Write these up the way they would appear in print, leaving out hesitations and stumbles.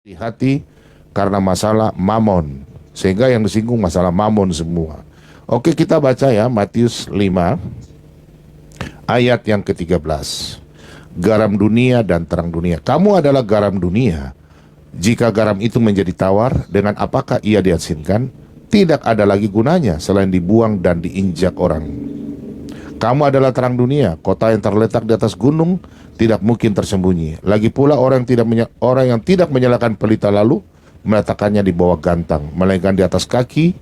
di hati karena masalah mamon, sehingga yang disinggung masalah mamon semua. Oke, kita baca ya Matius 5 ayat yang ke-13. Garam dunia dan terang dunia. Kamu adalah garam dunia. Jika garam itu menjadi tawar, dengan apakah ia diasinkan? Tidak ada lagi gunanya selain dibuang dan diinjak orang. Kamu adalah terang dunia. Kota yang terletak di atas gunung tidak mungkin tersembunyi. Lagi pula orang yang tidak menyalakan pelita lalu meletakkannya di bawah gantang, melainkan di atas kaki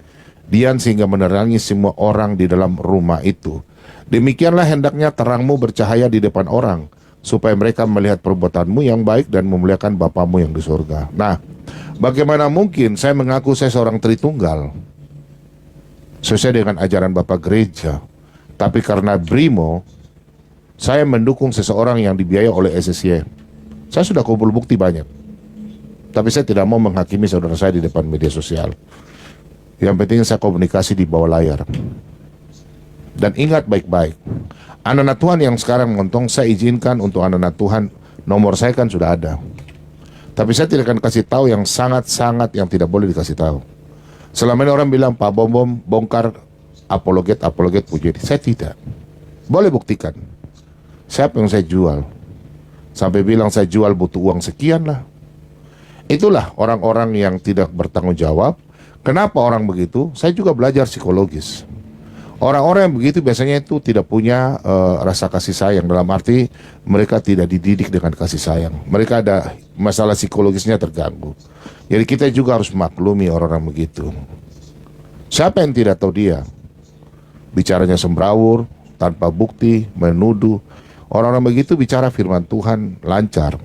dian sehingga menerangi semua orang di dalam rumah itu. Demikianlah hendaknya terangmu bercahaya di depan orang, supaya mereka melihat perbuatanmu yang baik dan memuliakan Bapamu yang di surga. Nah, bagaimana mungkin saya mengaku saya seorang Tritunggal sesuai dengan ajaran Bapak Gereja, tapi karena BRIMO saya mendukung seseorang yang dibiayai oleh SSY. Saya sudah kumpul bukti banyak, tapi saya tidak mau menghakimi saudara saya di depan media sosial. Yang penting saya komunikasi di bawah layar. Dan ingat baik-baik, anak-anak Tuhan yang sekarang menonton, saya izinkan untuk anak-anak Tuhan, nomor saya kan sudah ada. Tapi saya tidak akan kasih tahu yang sangat-sangat yang tidak boleh dikasih tahu. Selama ini orang bilang, Pak Bom Bom bongkar apologet puji. Saya tidak. Boleh buktikan. Siapa yang saya jual? Sampai bilang saya jual butuh uang sekian lah. Itulah orang-orang yang tidak bertanggung jawab. Kenapa orang begitu? Saya juga belajar psikologis. Orang-orang yang begitu biasanya itu tidak punya rasa kasih sayang. Dalam arti mereka tidak dididik dengan kasih sayang. Mereka ada masalah psikologisnya terganggu. Jadi kita juga harus maklumi orang-orang begitu. Siapa yang tidak tahu dia? Bicaranya sembrawur, tanpa bukti, menuduh. Orang-orang begitu bicara firman Tuhan lancar,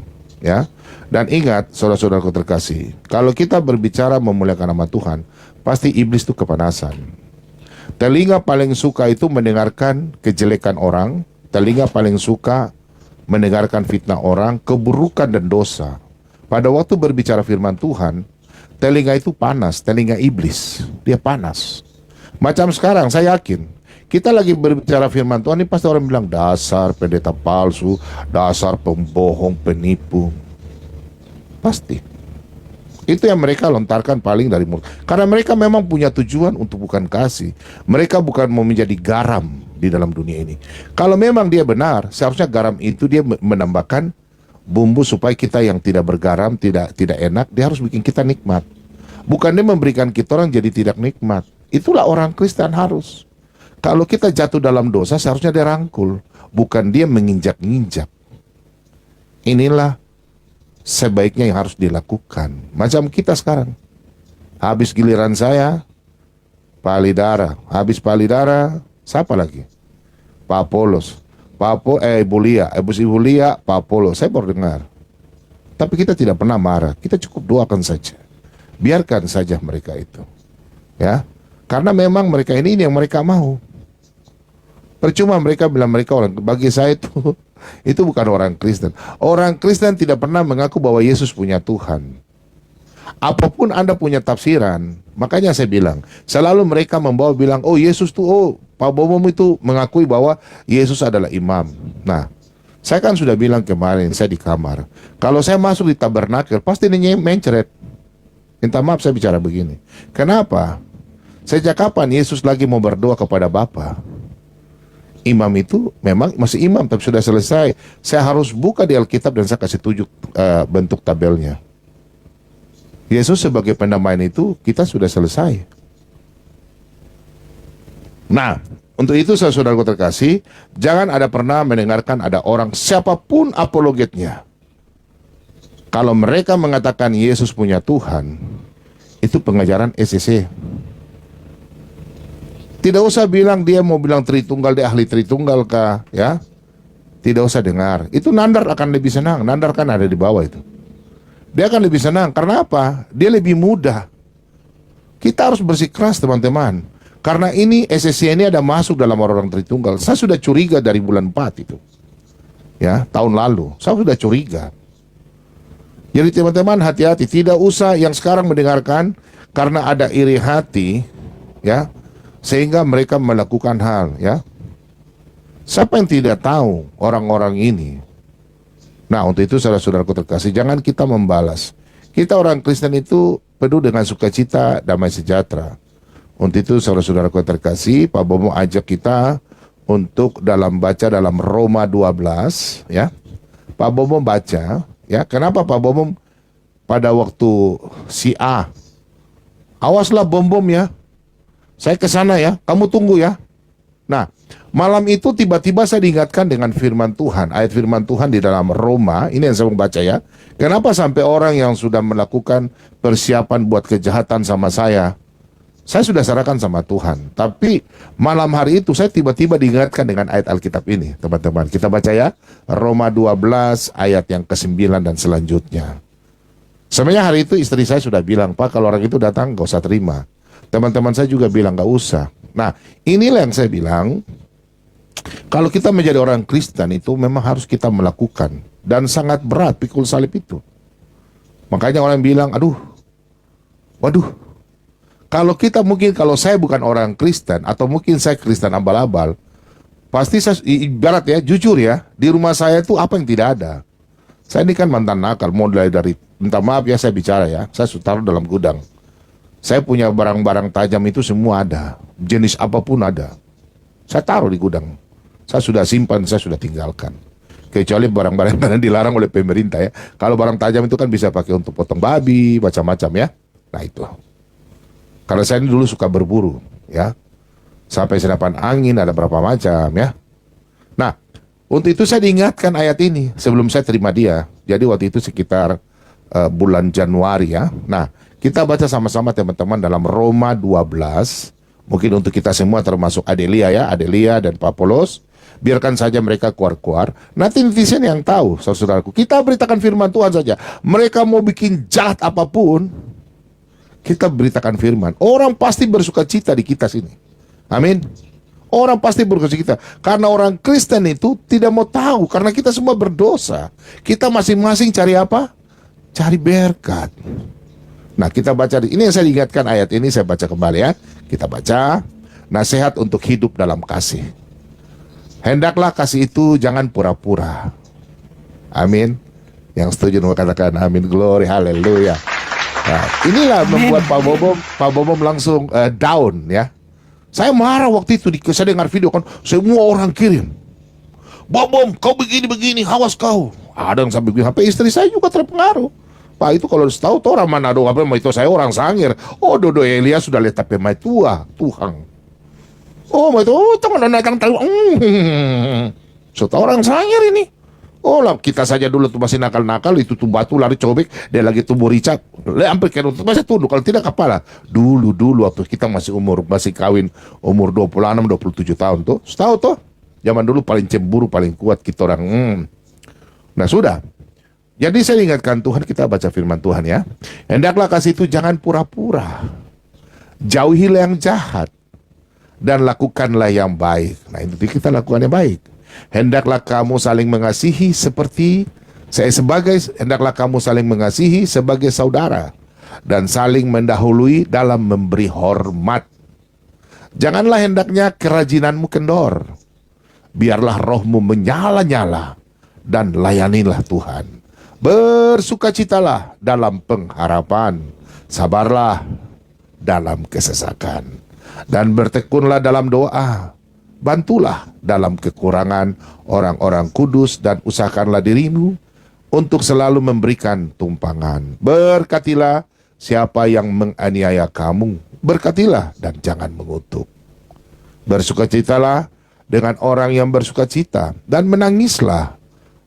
ya. Dan ingat, saudara-saudaraku terkasih, kalau kita berbicara memuliakan nama Tuhan, pasti iblis itu kepanasan. Telinga paling suka itu mendengarkan kejelekan orang, telinga paling suka mendengarkan fitnah orang, keburukan dan dosa. Pada waktu berbicara firman Tuhan, telinga itu panas, telinga iblis, dia panas. Macam sekarang, saya yakin, kita lagi berbicara firman Tuhan, ini pasti orang bilang, dasar pendeta palsu, dasar pembohong, penipu. Pasti. Itu yang mereka lontarkan paling dari mulut. Karena mereka memang punya tujuan untuk bukan kasih. Mereka bukan mau menjadi garam di dalam dunia ini. Kalau memang dia benar, seharusnya garam itu dia menambahkan bumbu supaya kita yang tidak bergaram, tidak enak, dia harus bikin kita nikmat. Bukan dia memberikan kita orang jadi tidak nikmat. Itulah orang Kristen harus. Kalau kita jatuh dalam dosa, seharusnya dia rangkul, bukan dia menginjak-injak. Inilah sebaiknya yang harus dilakukan. Macam kita sekarang. Habis giliran saya, Palidara. Habis Palidara, siapa lagi? Pak Apolos. Ibu Lia. Ibu Lia, Pak Apolos. Saya baru dengar. Tapi kita tidak pernah marah. Kita cukup doakan saja. Biarkan saja mereka itu. Ya. Karena memang mereka ini yang mereka mau. Percuma mereka bilang mereka orang, bagi saya itu bukan orang Kristen. Orang Kristen tidak pernah mengaku bahwa Yesus punya Tuhan. Apapun Anda punya tafsiran, makanya saya bilang, selalu mereka membawa bilang, oh Yesus tuh, Pak Bomom itu mengakui bahwa Yesus adalah imam. Nah, saya kan sudah bilang kemarin, saya di kamar, kalau saya masuk di tabernakel, pasti ini mencret. Minta maaf saya bicara begini. Kenapa? Sejak kapan Yesus lagi mau berdoa kepada Bapa? Imam itu memang masih imam, tapi sudah selesai. Saya harus buka di Alkitab dan saya kasih tunjuk bentuk tabelnya. Yesus sebagai pendamaian itu kita sudah selesai. Nah, untuk itu saudaraku terkasih, jangan ada pernah mendengarkan ada orang siapapun apologetnya. Kalau mereka mengatakan Yesus punya Tuhan, itu pengajaran SSC. Tidak usah bilang dia mau bilang Tritunggal, dia ahli Tritunggal kah, ya? Tidak usah dengar. Itu Nandar akan lebih senang. Nandar kan ada di bawah itu. Dia akan lebih senang. Karena apa? Dia lebih mudah. Kita harus bersikeras teman-teman. Karena ini SSC ini ada masuk dalam orang-orang Tritunggal. Saya sudah curiga dari bulan 4 itu. Ya, tahun lalu. Saya sudah curiga. Jadi teman-teman hati-hati. Tidak usah yang sekarang mendengarkan karena ada iri hati, ya, sehingga mereka melakukan hal, ya. Siapa yang tidak tahu orang-orang ini? Nah, untuk itu saudara-saudaraku terkasih, jangan kita membalas. Kita orang Kristen itu penuh dengan sukacita, damai sejahtera. Untuk itu saudara-saudaraku yang terkasih, Pak Bomo ajak kita untuk baca dalam Roma 12, ya. Pak Bomo baca, ya. Kenapa Pak Bomo pada waktu si A, awaslah bom-bom ya, saya ke sana ya, kamu tunggu ya. Nah, malam itu tiba-tiba saya diingatkan dengan firman Tuhan, ayat firman Tuhan di dalam Roma, ini yang saya mau baca ya. Kenapa sampai orang yang sudah melakukan persiapan buat kejahatan sama saya sudah serahkan sama Tuhan. Tapi malam hari itu saya tiba-tiba diingatkan dengan ayat Alkitab ini, teman-teman. Kita baca ya, Roma 12 ayat yang ke-9 dan selanjutnya. Sebenarnya hari itu istri saya sudah bilang, Pak, kalau orang itu datang gak usah terima. Teman-teman saya juga bilang gak usah. Nah, inilah yang saya bilang, kalau kita menjadi orang Kristen itu memang harus kita melakukan. Dan sangat berat pikul salib itu. Makanya orang bilang, waduh, kalau saya bukan orang Kristen, atau mungkin saya Kristen abal-abal, pasti saya, ibarat ya, jujur ya, di rumah saya itu apa yang tidak ada. Saya ini kan mantan nakal, mulai dari, minta maaf ya saya bicara ya, saya taruh dalam gudang. Saya punya barang-barang tajam itu semua ada. Jenis apapun ada. Saya taruh di gudang. Saya sudah simpan, saya sudah tinggalkan. Kecuali barang-barang yang dilarang oleh pemerintah ya. Kalau barang tajam itu kan bisa pakai untuk potong babi, macam-macam ya. Nah itu. Karena saya ini dulu suka berburu ya. Sampai senapan angin ada berapa macam ya. Nah, untuk itu saya diingatkan ayat ini sebelum saya terima dia. Jadi waktu itu sekitar bulan Januari ya. Nah, kita baca sama-sama teman-teman dalam Roma 12. Mungkin untuk kita semua termasuk Adelia ya, Adelia dan Pak Polos. Biarkan saja mereka keluar-keluar. Nanti netizen yang tahu, saudaraku. Kita beritakan firman Tuhan saja. Mereka mau bikin jahat apapun, kita beritakan firman. Orang pasti bersuka cita di kita sini. Amin. Orang pasti bersuka cita. Karena orang Kristen itu tidak mau tahu. Karena kita semua berdosa. Kita masing-masing cari apa? Cari berkat. Nah, kita baca, ini yang saya ingatkan ayat ini, saya baca kembali ya. Kita baca, nasihat untuk hidup dalam kasih. Hendaklah kasih itu jangan pura-pura. Amin. Yang setuju katakan amin, glory, haleluya. Nah, inilah membuat Pak Bobom langsung down ya. Saya marah waktu itu, saya dengar video kan, semua orang kirim. Bobom, kau begini-begini, awas kau. Ada yang sampai bilang, sampai istri saya juga terpengaruh. Pak, itu kalau tahu orang Manado, apa itu saya orang Sangir. Oh, Dodo Elia sudah lihat tapi mai tua, Tuhan. Oh, itu teman naikkan tahu. So orang Sangir ini. Oh lah, kita saja dulu tuh masih nakal-nakal, itu tuh batu lari cobek, dia lagi tumbuh ricat, hampir kayak masih tunduk, kalau tidak kepala. Dulu waktu kita masih kawin umur 26, 27 tahun tuh, tahu tuh, zaman dulu paling cemburu, paling kuat kita orang. Nah sudah, jadi saya ingatkan Tuhan, kita baca firman Tuhan ya. Hendaklah kasih itu jangan pura-pura, jauhilah yang jahat, dan lakukanlah yang baik. Nah itu kita lakukan yang baik. Hendaklah kamu saling mengasihi hendaklah kamu saling mengasihi sebagai saudara dan saling mendahului dalam memberi hormat. Janganlah hendaknya kerajinanmu kendor. Biarlah rohmu menyala-nyala dan layanilah Tuhan. Bersukacitalah dalam pengharapan, sabarlah dalam kesesakan, dan bertekunlah dalam doa. Bantulah dalam kekurangan orang-orang kudus dan usahakanlah dirimu untuk selalu memberikan tumpangan. Berkatilah siapa yang menganiaya kamu, berkatilah dan jangan mengutuk. Bersukacitalah dengan orang yang bersukacita dan menangislah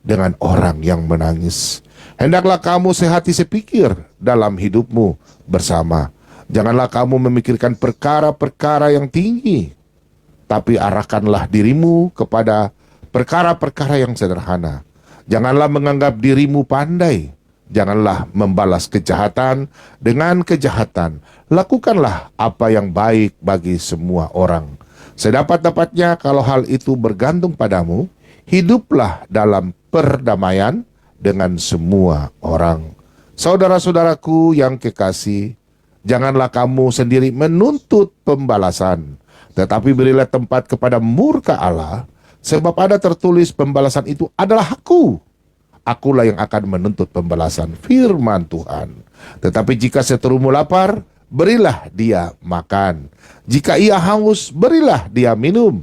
dengan orang yang menangis. Hendaklah kamu sehati sepikir dalam hidupmu bersama. Janganlah kamu memikirkan perkara-perkara yang tinggi, tapi arahkanlah dirimu kepada perkara-perkara yang sederhana. Janganlah menganggap dirimu pandai. Janganlah membalas kejahatan dengan kejahatan. Lakukanlah apa yang baik bagi semua orang. Sedapat-dapatnya kalau hal itu bergantung padamu, hiduplah dalam perdamaian dengan semua orang. Saudara-saudaraku yang kekasih, janganlah kamu sendiri menuntut pembalasan, tetapi berilah tempat kepada murka Allah, sebab ada tertulis pembalasan itu adalah hakku. akulah yang akan menuntut pembalasan. Firman Tuhan. Tetapi jika seterumu lapar, berilah dia makan. Jika ia haus, berilah dia minum.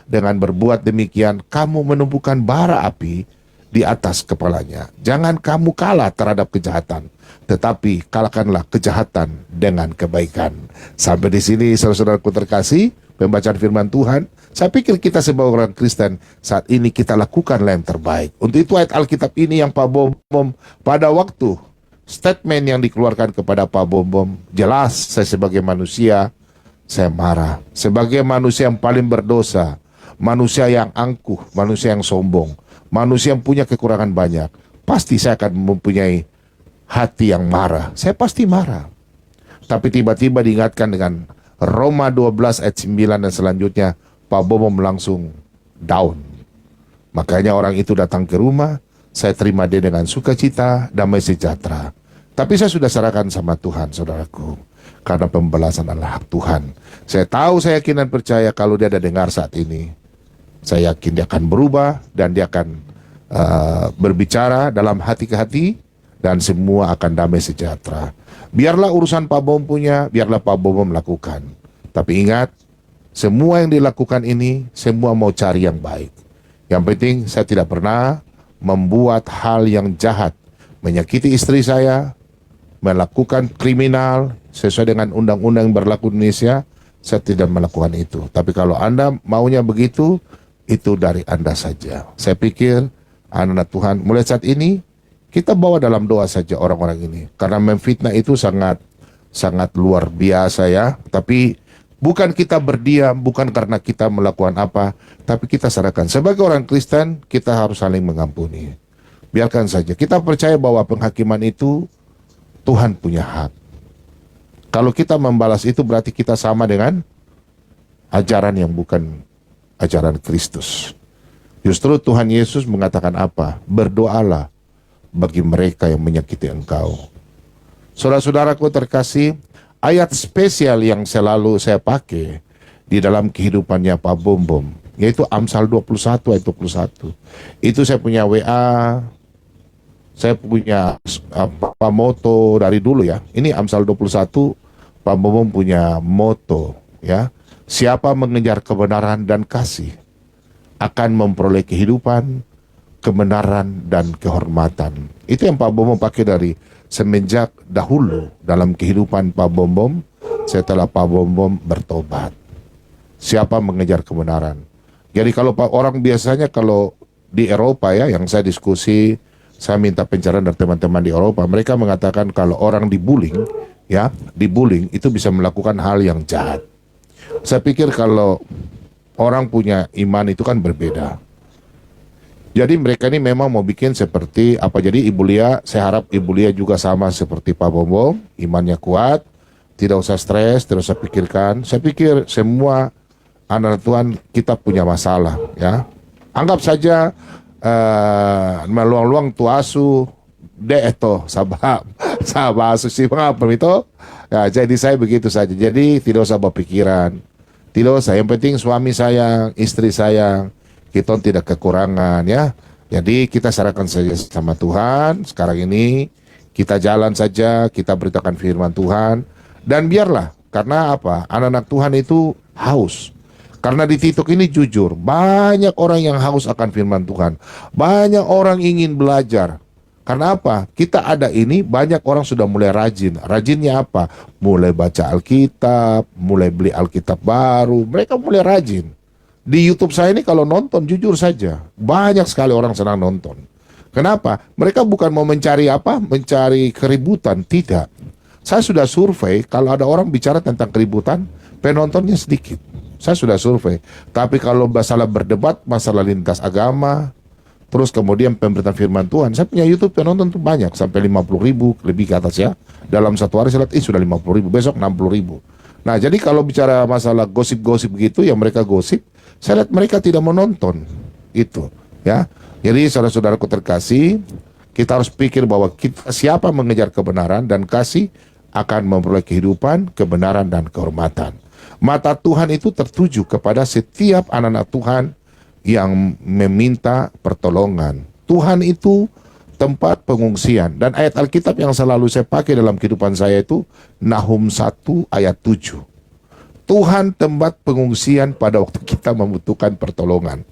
Dengan berbuat demikian, kamu menumbuhkan bara api di atas kepalanya. Jangan kamu kalah terhadap kejahatan, tetapi kalahkanlah kejahatan dengan kebaikan. Sampai di sini, saudara-saudaraku terkasih, pembacaan firman Tuhan. Saya pikir kita sebagai orang Kristen saat ini kita lakukanlah yang terbaik. Untuk itu ayat Alkitab ini yang Pak Bom pada waktu statement yang dikeluarkan kepada Pak Bom jelas, saya sebagai manusia, saya marah. Sebagai manusia yang paling berdosa, manusia yang angkuh, manusia yang sombong, manusia yang punya kekurangan banyak, pasti saya akan mempunyai hati yang marah. Saya pasti marah. Tapi tiba-tiba diingatkan dengan Roma 12 ayat 9 dan selanjutnya, Pak Bom langsung down. Makanya orang itu datang ke rumah, saya terima dia dengan sukacita, damai sejahtera. Tapi saya sudah serahkan sama Tuhan, saudaraku. Karena pembalasan adalah hak Tuhan. Saya tahu, saya yakin dan percaya kalau dia ada dengar saat ini, saya yakin dia akan berubah dan dia akan berbicara dalam hati ke hati dan semua akan damai sejahtera. Biarlah urusan Pak Bom punya, biarlah Pak Bom melakukan. Tapi ingat, semua yang dilakukan ini, semua mau cari yang baik. Yang penting saya tidak pernah membuat hal yang jahat, menyakiti istri saya, melakukan kriminal sesuai dengan undang-undang yang berlaku di Indonesia. Saya tidak melakukan itu. Tapi kalau Anda maunya begitu, itu dari Anda saja. Saya pikir anak-anak Tuhan mulai saat ini kita bawa dalam doa saja orang-orang ini, karena memfitnah itu sangat luar biasa ya. Tapi bukan kita berdiam, bukan karena kita melakukan apa, tapi kita serahkan. Sebagai orang Kristen, kita harus saling mengampuni. Biarkan saja. Kita percaya bahwa penghakiman itu Tuhan punya hak. Kalau kita membalas itu berarti kita sama dengan ajaran yang bukan ajaran Kristus. Justru Tuhan Yesus mengatakan apa? Berdoalah bagi mereka yang menyakiti engkau. Saudara-saudaraku terkasih, ayat spesial yang selalu saya pakai di dalam kehidupannya Pak Bom, yaitu Amsal 21 ayat 21. Itu saya punya WA, saya punya moto dari dulu ya. Ini Amsal 21, Pak Bom punya moto ya. Siapa mengejar kebenaran dan kasih akan memperoleh kehidupan, kebenaran dan kehormatan. Itu yang Pak Bom pakai dari semenjak dahulu dalam kehidupan Pak Bom setelah Pak Bom bertobat. Siapa mengejar kebenaran. Jadi kalau orang biasanya kalau di Eropa ya, yang saya diskusi, saya minta pencerahan dari teman-teman di Eropa, mereka mengatakan kalau orang dibullying ya, dibullying itu bisa melakukan hal yang jahat. Saya pikir kalau orang punya iman itu kan berbeda. Jadi mereka ini memang mau bikin seperti apa. Jadi Ibu Lia, saya harap Ibu Lia juga sama seperti Pak Bom, imannya kuat, tidak usah stres, tidak usah pikirkan. Saya pikir semua anak Tuhan kita punya masalah ya. Anggap saja meluang-luang tuasu itu sabah susi mengapa itu. Ya, jadi saya begitu saja. Jadi tidak usah berpikiran. Tidak usah. Yang penting suami sayang, istri sayang. Kita tidak kekurangan ya. Jadi kita serahkan saja sama Tuhan. Sekarang ini kita jalan saja, kita beritakan firman Tuhan. Dan biarlah, karena apa? Anak-anak Tuhan itu haus. Karena di titik ini jujur, banyak orang yang haus akan firman Tuhan. Banyak orang ingin belajar. Karena apa? Kita ada ini, banyak orang sudah mulai rajin. Rajinnya apa? Mulai baca Alkitab, mulai beli Alkitab baru. Mereka mulai rajin. Di YouTube saya ini kalau nonton, jujur saja, banyak sekali orang senang nonton. Kenapa? Mereka bukan mau mencari apa? Mencari keributan. Tidak. Saya sudah survei, kalau ada orang bicara tentang keributan, penontonnya sedikit. Saya sudah survei. Tapi kalau masalah berdebat, masalah lintas agama, terus kemudian pemberitaan firman Tuhan, saya punya YouTube penonton tuh banyak, sampai 50.000 lebih ke atas ya. Dalam satu hari saya lihat, sudah 50.000, besok 60.000. Nah jadi kalau bicara masalah gosip-gosip begitu, yang mereka gosip, saya lihat mereka tidak menonton itu ya. Jadi saudara-saudaraku terkasih, kita harus pikir bahwa siapa mengejar kebenaran dan kasih akan memperoleh kehidupan, kebenaran dan kehormatan. Mata Tuhan itu tertuju kepada setiap anak-anak Tuhan yang meminta pertolongan. Tuhan itu tempat pengungsian. Dan ayat Alkitab yang selalu saya pakai dalam kehidupan saya itu Nahum 1 ayat 7. Tuhan tempat pengungsian pada waktu kita membutuhkan pertolongan.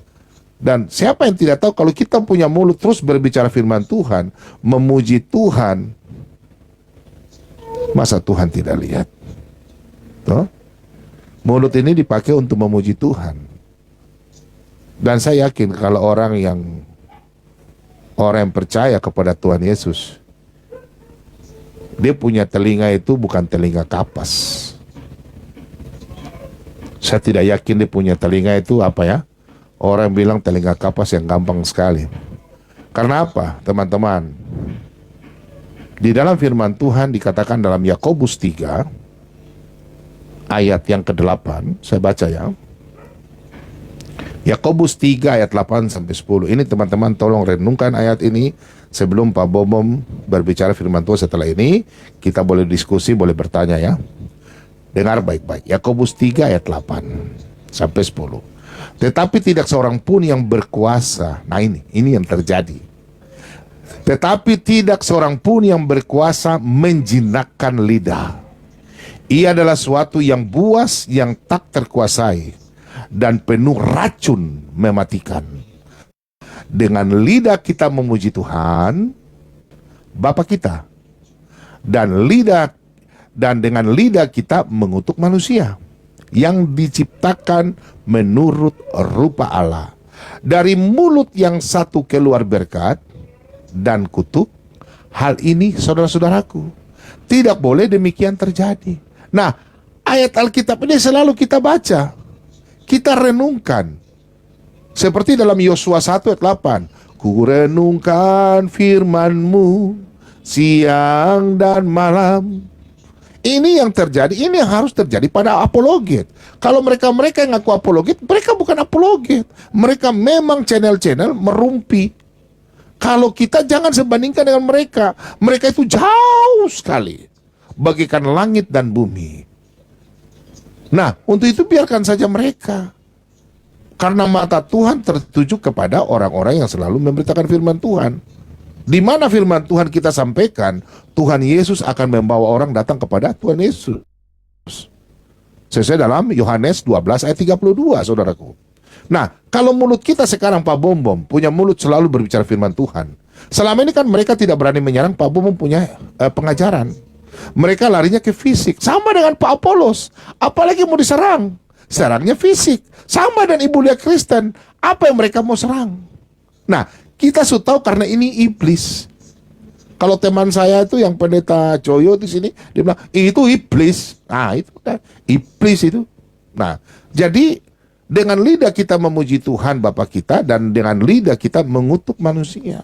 Dan siapa yang tidak tahu kalau kita punya mulut terus berbicara firman Tuhan, memuji Tuhan, masa Tuhan tidak lihat? Tuh? Mulut ini dipakai untuk memuji Tuhan. Dan saya yakin kalau orang yang percaya kepada Tuhan Yesus, dia punya telinga itu bukan telinga kapas. Saya tidak yakin dia punya telinga itu apa ya? Orang bilang telinga kapas yang gampang sekali. Karena apa, teman-teman? Di dalam firman Tuhan dikatakan dalam Yakobus 3 ayat yang ke-8, saya baca ya. Yakobus 3 ayat 8 sampai 10. Ini teman-teman tolong renungkan ayat ini sebelum Pak Bomom berbicara firman Tuhan. Setelah ini kita boleh diskusi, boleh bertanya ya. Dengar baik-baik. Yakobus 3 ayat 8 sampai 10. Tetapi tidak seorang pun yang berkuasa. Nah ini yang terjadi. Tetapi tidak seorang pun yang berkuasa menjinakkan lidah. Ia adalah suatu yang buas, yang tak terkuasai, dan penuh racun mematikan. Dengan lidah kita memuji Tuhan Bapa kita, dan dengan lidah kita mengutuk manusia yang diciptakan menurut rupa Allah. Dari mulut yang satu keluar berkat dan kutuk. Hal ini saudara-saudaraku, tidak boleh demikian terjadi. Nah, ayat Alkitab ini selalu kita baca, kita renungkan. Seperti dalam Yosua 1 ayat 8. Ku renungkan firman-Mu siang dan malam. Ini yang terjadi, ini yang harus terjadi pada apologet. Kalau mereka yang ngaku apologet, mereka bukan apologet. Mereka memang channel-channel merumpi. Kalau kita jangan sebandingkan dengan mereka. Mereka itu jauh sekali, bagaikan langit dan bumi. Nah, untuk itu biarkan saja mereka. Karena mata Tuhan tertuju kepada orang-orang yang selalu memberitakan firman Tuhan. Di mana firman Tuhan kita sampaikan, Tuhan Yesus akan membawa orang datang kepada Tuhan Yesus. Sesuai dalam Yohanes 12 ayat 32, saudaraku. Nah, kalau mulut kita sekarang Pak Bombom punya mulut selalu berbicara firman Tuhan. Selama ini kan mereka tidak berani menyerang Pak Bombom punya pengajaran. Mereka larinya ke fisik. Sama dengan Pak Apolos. Apalagi mau diserang? Serangnya fisik. Sama dengan Ibu Lia Kristen. Apa yang mereka mau serang? Nah, kita sudah tahu karena ini iblis. Kalau teman saya itu yang pendeta Coyo di sini, dia bilang itu iblis. Nah, itu kan iblis itu. Nah, jadi dengan lidah kita memuji Tuhan Bapa kita dan dengan lidah kita mengutuk manusia.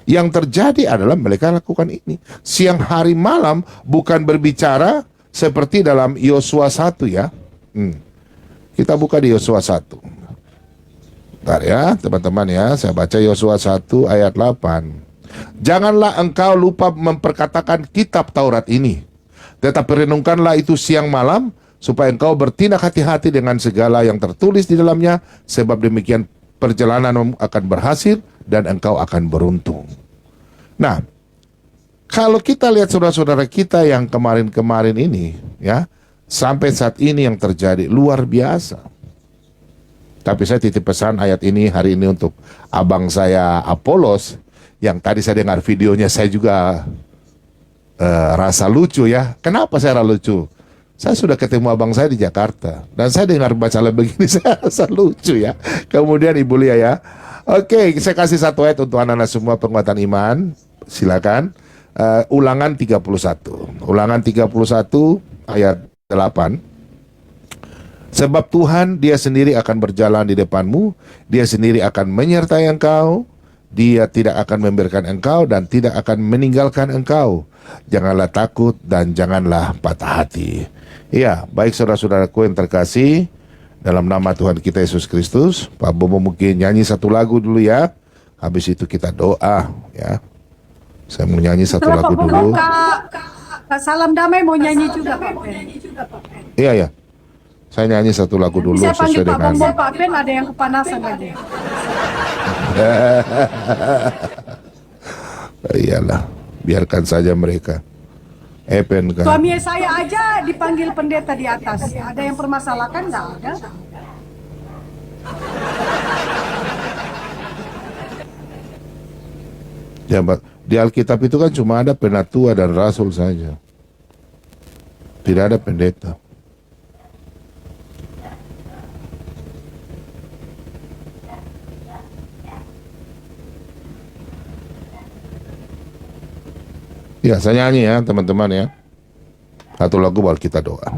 Yang terjadi adalah mereka lakukan ini. Siang hari malam bukan berbicara seperti dalam Yosua 1 ya. Kita buka di Yosua 1. Bentar ya teman-teman ya, saya baca Yosua 1 ayat 8. Janganlah engkau lupa memperkatakan kitab Taurat ini, tetapi renungkanlah itu siang malam, supaya engkau bertindak hati-hati dengan segala yang tertulis di dalamnya, sebab demikian perjalananmu akan berhasil dan engkau akan beruntung. Nah, kalau kita lihat saudara-saudara kita yang kemarin-kemarin ini ya, sampai saat ini yang terjadi luar biasa. Tapi saya titip pesan ayat ini hari ini untuk abang saya Apolos, yang tadi saya dengar videonya, saya juga rasa lucu ya. Kenapa saya rasa lucu? Saya sudah ketemu abang saya di Jakarta, dan saya dengar baca begini, saya rasa lucu ya. Kemudian Ibu Lia ya. Oke, saya kasih satu ayat untuk anak-anak semua penguatan iman. Silakan. Ulangan 31. Ulangan 31 ayat 8. Sebab Tuhan dia sendiri akan berjalan di depanmu, dia sendiri akan menyertai engkau, dia tidak akan membiarkan engkau dan tidak akan meninggalkan engkau. Janganlah takut dan janganlah patah hati. Ya, baik saudara-saudaraku yang terkasih, dalam nama Tuhan kita Yesus Kristus, Pak Bobo mungkin nyanyi satu lagu dulu ya. Habis itu kita doa ya. Saya mau nyanyi satu lagu dulu. Kak Salam Damai mau nyanyi juga Pak Ben. Iya ya. Saya nyanyi satu lagu dulu Bisa panggil sesuai Pak dengan Bombo, Pak Ben ada yang kepanasan lagi. Iyalah, biarkan saja mereka. Epen kan. Suami saya aja dipanggil pendeta di atas. Ada yang permasalahkan nggak ada? Ya, di Alkitab itu kan cuma ada penatua dan rasul saja. Tidak ada pendeta. Ya, saya nyanyi ya teman-teman ya. Satu lagu baru kita doa.